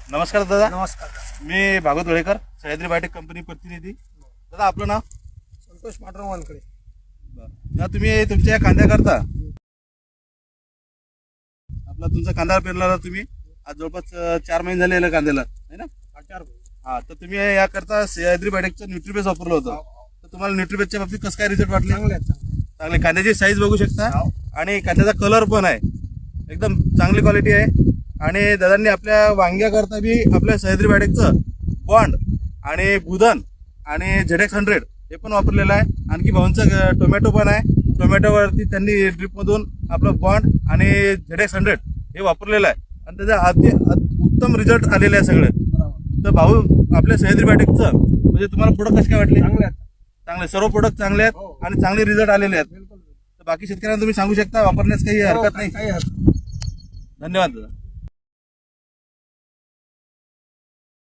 नमस्कार दादा. नमस्कार. मी भागवत वळेकर, सह्याद्री बायोटेक कंपनी प्रतिनिधी. दादा आपलं नाव? संतोष पांडुरंग वानकडे. दादा तुम्ही तुमच्या या कांद्या करता आपला तुमचा कांदा पेरला तुम्ही आज जवळपास 4 महिने झाले याला कांद्याला है ना? हा, तर तुम्ही याकरता सह्याद्री बायोटेकचं न्यूट्रीबेस वापरलं होतं. तर तुम्हाला न्यूट्रीबेसच्या बाबतीत कसं काय रिझल्ट वाटले? चांगले. कांद्याची साईज बघू शकता आणि कांद्याचा कलर पण आहे, एकदम चांगली क्वालिटी आहे. आणि दादांनी आपल्या वांग्याकरता बी आपल्या सह्याद्री बायोटेकचं बॉन्ड आणि बुधन आणि ZX100 हे पण वापरलेलं आहे. आणखी भाऊंचं टोमॅटो पण आहे. टोमॅटोवरती त्यांनी ड्रिपमधून आपलं बॉन्ड आणि ZX100 हे वापरलेलं आहे आणि त्याचा अति उत्तम रिझल्ट आलेले आहे सगळे. तर भाऊ आपल्या सह्याद्री बायोटेकचं म्हणजे तुम्हाला प्रोडक्ट कसे काय वाटले? चांगले, सर्व प्रोडक्ट चांगले आहेत आणि चांगले रिझल्ट आलेले आहेत. तर बाकी शेतकऱ्यांना तुम्ही सांगू शकता वापरण्यास काही हरकत नाही. काही हरकत नाही. धन्यवाद दादा.